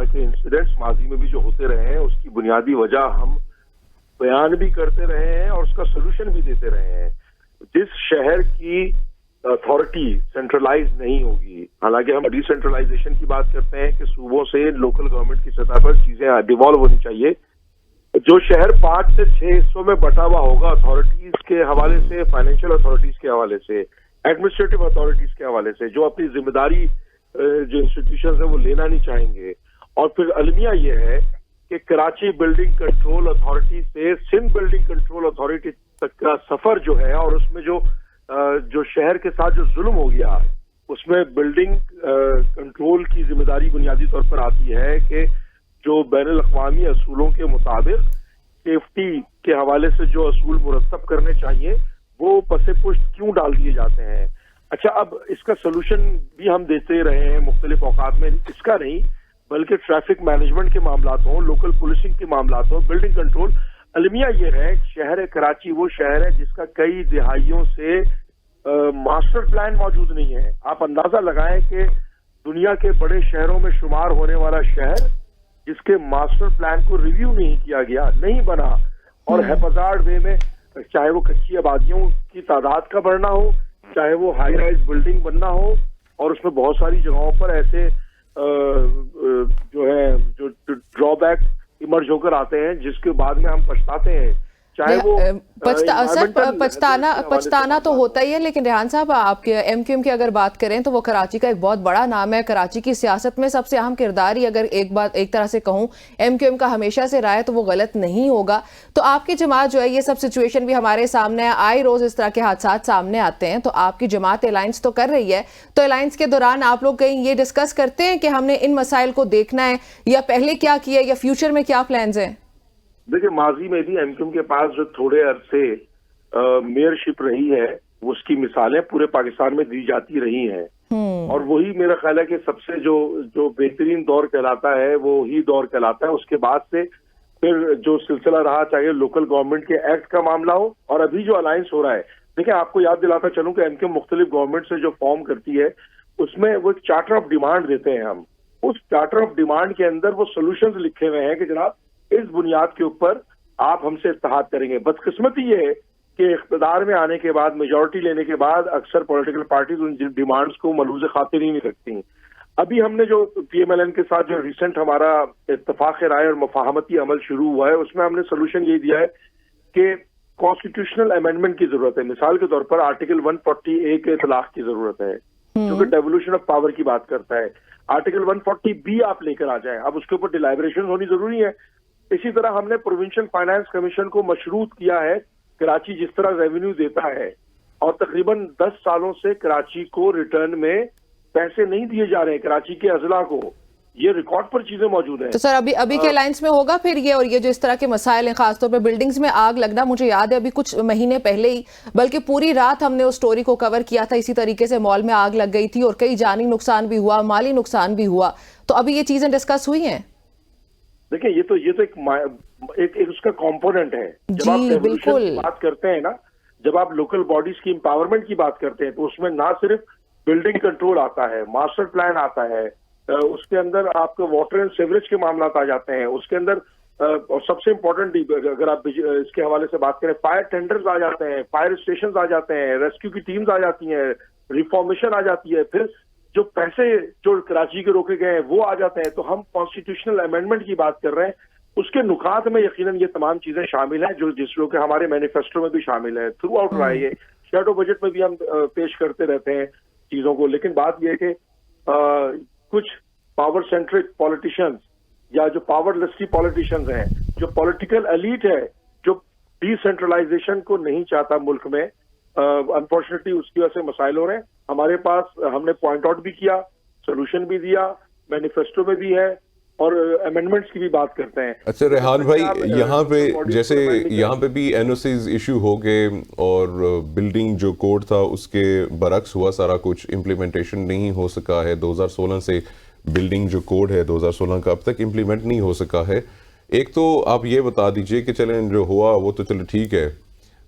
طرح کے انسیڈنٹس ماضی میں بھی جو ہوتے رہے ہیں اس کی بنیادی وجہ ہم بیان بھی کرتے رہے ہیں اور اس کا سولوشن بھی دیتے رہے ہیں. جس شہر کی اتھارٹی سینٹرلائز نہیں ہوگی، حالانکہ ہم ڈی سینٹرلائزیشن کی بات کرتے ہیں کہ صوبوں سے لوکل گورنمنٹ کی سطح پر چیزیں ڈیوالو ہونی چاہیے. جو شہر 5 سے 6 حصوں میں بٹا ہوا ہوگا اتھارٹیز کے حوالے سے، فائنینشیل اتھارٹیز کے حوالے سے، ایڈمنسٹریٹو اتھارٹیز کے حوالے سے، جو اپنی ذمہ داری جو انسٹیٹیوشنز ہیں وہ لینا نہیں چاہیں گے. اور پھر المیہ یہ ہے کہ کراچی بلڈنگ کنٹرول اتھارٹی سے سندھ بلڈنگ کنٹرول اتھارٹی تک کا سفر جو ہے، اور اس میں جو شہر کے ساتھ جو ظلم ہو گیا اس میں بلڈنگ کنٹرول کی ذمہ داری بنیادی طور پر آتی ہے کہ جو بین الاقوامی اصولوں کے مطابق سیفٹی کے حوالے سے جو اصول مرتب کرنے چاہیے وہ پس پشت کیوں ڈال دیے جاتے ہیں. اچھا، اب اس کا سولوشن بھی ہم دیتے رہے ہیں مختلف اوقات میں، اس کا نہیں بلکہ ٹریفک مینجمنٹ کے معاملات ہوں، لوکل پولیسنگ کے معاملات ہوں، بلڈنگ کنٹرول. المیہ یہ ہے شہر کراچی وہ شہر ہے جس کا کئی دہائیوں سے ماسٹر پلان موجود نہیں ہے. آپ اندازہ لگائیں کہ دنیا کے بڑے شہروں میں شمار ہونے والا شہر جس کے ماسٹر پلان کو ریویو نہیں کیا گیا، نہیں بنا، اور ہیپزارڈ وے میں چاہے وہ کچی آبادیوں کی تعداد کا بڑھنا ہو، چاہے وہ ہائی رائز بلڈنگ بننا ہو، اور اس میں بہت ساری جگہوں پر ایسے جو ہے جو ڈرا بیک ایمرج ہو کر آتے ہیں جس کے بعد میں ہم پچھتاتے ہیں. چاہے وہ پچھتانا تو ہوتا ہی ہے، لیکن ریحان صاحب آپ کے ایم کیو ایم کی اگر بات کریں تو وہ کراچی کا ایک بہت بڑا نام ہے. کراچی کی سیاست میں سب سے اہم کردار ہی اگر ایک طرح سے کہوں ایم کیو ایم کا ہمیشہ سے رہا ہے تو وہ غلط نہیں ہوگا. تو آپ کی جماعت جو ہے، یہ سب سچویشن بھی ہمارے سامنے آئے روز اس طرح کے حادثات سامنے آتے ہیں، تو آپ کی جماعت الائنس تو کر رہی ہے، تو الائنس کے دوران آپ لوگ کہیں یہ ڈسکس کرتے ہیں کہ ہم نے ان مسائل کو دیکھنا ہے، یا پہلے کیا کیا یا فیوچر میں کیا پلانز ہیں؟ دیکھیں، ماضی میں بھی ایم کیو ایم کے پاس جو تھوڑے عرصے میئرشپ رہی ہے اس کی مثالیں پورے پاکستان میں دی جاتی رہی ہیں، اور وہی میرا خیال ہے کہ سب سے جو بہترین دور کہلاتا ہے وہی دور کہلاتا ہے. اس کے بعد سے پھر جو سلسلہ رہا، چاہے لوکل گورنمنٹ کے ایکٹ کا معاملہ ہو اور ابھی جو الائنس ہو رہا ہے. دیکھیں، آپ کو یاد دلاتا چلوں کہ ایم کیو ایم مختلف گورنمنٹ سے جو فارم کرتی ہے اس میں وہ ایک چارٹر آف ڈیمانڈ دیتے ہیں. ہم اس چارٹر آف ڈیمانڈ کے اندر وہ سولوشنز لکھے ہوئے ہیں کہ جناب اس بنیاد کے اوپر آپ ہم سے اتحاد کریں گے. بدقسمتی یہ ہے کہ اقتدار میں آنے کے بعد، میجورٹی لینے کے بعد، اکثر پولیٹیکل پارٹیز ان ڈیمانڈز کو ملحوظ خاطر ہی نہیں رکھتی. ابھی ہم نے جو پی ایم ایل این کے ساتھ جو ریسنٹ ہمارا اتفاق رائے اور مفاہمتی عمل شروع ہوا ہے اس میں ہم نے سولوشن یہ دیا ہے کہ کانسٹیٹیوشنل امینڈمنٹ کی ضرورت ہے. مثال کے طور پر آرٹیکل 140A کے اطلاق کی ضرورت ہے جو کہ ڈیوولوشن آف پاور کی بات کرتا ہے. آرٹیکل 140B آپ لے کر آ جائیں، اب اس کے اوپر ڈیلائبریشن ہونی ضروری ہے. اسی طرح ہم نے پروونشل فائنانس کمیشن کو مشروط کیا ہے. کراچی جس طرح ریونیو دیتا ہے اور تقریباً 10 سالوں سے کراچی کو ریٹرن میں پیسے نہیں دیے جا رہے ہیں کراچی کے اضلاع کو، یہ ریکارڈ پر چیزیں موجود ہیں. تو سر ابھی کے الائنس میں ہوگا پھر یہ، اور یہ جو اس طرح کے مسائل ہیں خاص طور پہ بلڈنگز میں آگ لگنا، مجھے یاد ہے ابھی کچھ مہینے پہلے ہی، بلکہ پوری رات ہم نے اس سٹوری کو کور کیا تھا، اسی طریقے سے مال میں آگ لگ گئی تھی اور کئی جانی نقصان بھی ہوا، مالی نقصان بھی ہوا. تو ابھی یہ چیزیں ڈسکس ہوئی ہیں؟ دیکھیں، یہ تو ایک اس کا کمپوننٹ ہے. جب آپ ریوولوشن کی بات کرتے ہیں نا، جب آپ لوکل باڈیز کی امپاورمنٹ کی بات کرتے ہیں تو اس میں نہ صرف بلڈنگ کنٹرول آتا ہے، ماسٹر پلان آتا ہے، اس کے اندر آپ کے واٹر اینڈ سیوریج کے معاملات آ جاتے ہیں، اس کے اندر اور سب سے امپورٹنٹ اگر آپ اس کے حوالے سے بات کریں فائر ٹینڈرز آ جاتے ہیں، فائر اسٹیشنز آ جاتے ہیں، ریسکیو کی ٹیمز آ جاتی ہیں، ریفارمیشن آ جاتی ہے، پھر جو پیسے جو کراچی کے روکے گئے ہیں وہ آ جاتے ہیں. تو ہم کانسٹیٹیوشنل امینڈمنٹ کی بات کر رہے ہیں، اس کے نکات میں یقیناً یہ تمام چیزیں شامل ہیں جو کہ ہمارے مینیفیسٹو میں بھی شامل ہے. تھرو آؤٹ رہا ہے، شیڈو بجٹ میں بھی ہم پیش کرتے رہتے ہیں چیزوں کو. لیکن بات یہ ہے کہ کچھ پاور سینٹرک پالیٹیشنز یا جو پاور لسٹی پالیٹیشنز ہیں، جو پولیٹیکل ایلیٹ ہے، جو ڈی سینٹرلائزیشن کو نہیں چاہتا ملک میں، انفارچونیٹلی اس کی وجہ سے مسائل ہو رہے ہیں. ہمارے پاس ہم نے پوائنٹ آؤٹ بھی کیا، سولوشن بھی دیا، مینیفیسٹو میں بھی ہے، اور امینڈمنٹس کی بھی بات کرتے ہیں. اچھا ریحان بھائی، یہاں پہ جیسے یہاں پہ بھی این او سیز ایشو ہو گئے اور بلڈنگ جو کوڈ تھا اس کے برعکس ہوا سارا کچھ، امپلیمنٹیشن نہیں ہو سکا ہے. 2016 سے بلڈنگ جو کوڈ ہے 2016 کا اب تک امپلیمنٹ نہیں ہو سکا ہے. ایک تو آپ یہ بتا دیجئے کہ چلیں جو ہوا وہ تو چلو ٹھیک ہے،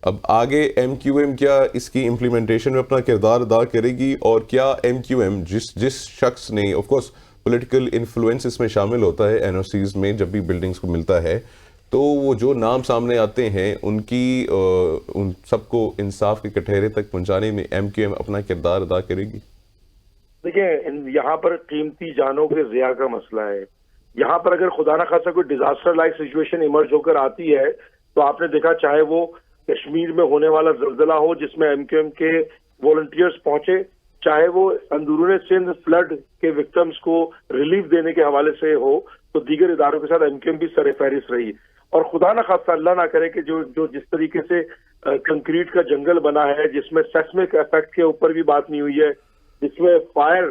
اب آگے ایم کیو ایم کیا اس کی امپلیمنٹیشن میں اپنا کردار ادا کرے گی، اور کیا ایم کیو ایم جس شخص نے آف کورس پولیٹیکل انفلوئنس اس میں شامل ہوتا ہے این او سیز میں جب بھی بلڈنگز کو ملتا ہے، تو وہ جو نام سامنے آتے ہیں ان سب کو انصاف کے کٹہرے تک پہنچانے میں ایم کیو ایم اپنا کردار ادا کرے گی؟ دیکھیں یہاں پر قیمتی جانوں کے ضیاع کا مسئلہ ہے. یہاں پر اگر خدا نہ خاصا کوئی ڈیزاسٹر لائک سچویشن ایمرج ہو کر آتی ہے تو آپ نے دیکھا چاہے وہ کشمیر میں ہونے والا زلزلہ ہو جس میں ایم کیو ایم کے والنٹیئرز پہنچے، چاہے وہ اندرون سندھ فلڈ کے وکٹمز کو ریلیف دینے کے حوالے سے ہو، تو دیگر اداروں کے ساتھ ایم کیو ایم بھی سر فہرست رہی. اور خدا نہ خاصا اللہ نہ کرے کہ جو جس طریقے سے کنکریٹ کا جنگل بنا ہے، جس میں سیسمک افیکٹ کے اوپر بھی بات نہیں ہوئی ہے، جس میں فائر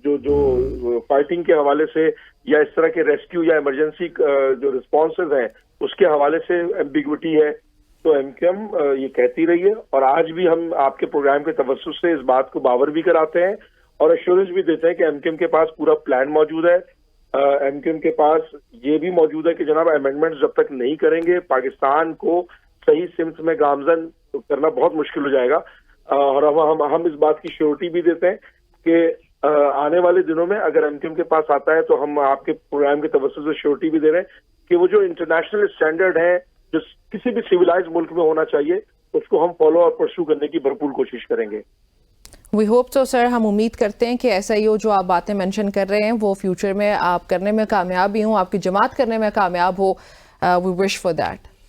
جو فائٹنگ کے حوالے سے یا اس طرح کے ریسکیو یا ایمرجنسی جو رسپانسز ہیں اس کے حوالے سے ایمبیگوٹی ہے، تو ایم کیو ایم یہ کہتی رہی ہے. اور آج بھی ہم آپ کے پروگرام کے توسط سے اس بات کو باور بھی کراتے ہیں اور ایشورنس بھی دیتے ہیں کہ ایم کیو ایم کے پاس پورا پلان موجود ہے. ایم کیو ایم کے پاس یہ بھی موجود ہے کہ جناب امینڈمنٹ جب تک نہیں کریں گے پاکستان کو صحیح سمت میں گامزن کرنا بہت مشکل ہو جائے گا. اور ہم اس بات کی شیورٹی بھی دیتے ہیں کہ آنے والے دنوں میں اگر ایم کیو ایم کے پاس آتا ہے تو ہم آپ کے پروگرام کے توسط سے شیورٹی بھی دے رہے ہیں کہ وہ جو انٹرنیشنل اسٹینڈرڈ ہے جو کسی بھی سویلائز ملک میں ہونا چاہیے اس کو ہم فالو اور پرسو کرنے کی بھرپور کوشش کریں گے. وی ہوپ سو سر، ہم امید کرتے ہیں کہ ایسا ہی ہو جو آپ باتیں مینشن کر رہے ہیں وہ فیوچر میں آپ کرنے میں کامیاب ہی ہوں، آپ کی جماعت کرنے میں کامیاب ہو. وی وش فار دیٹ.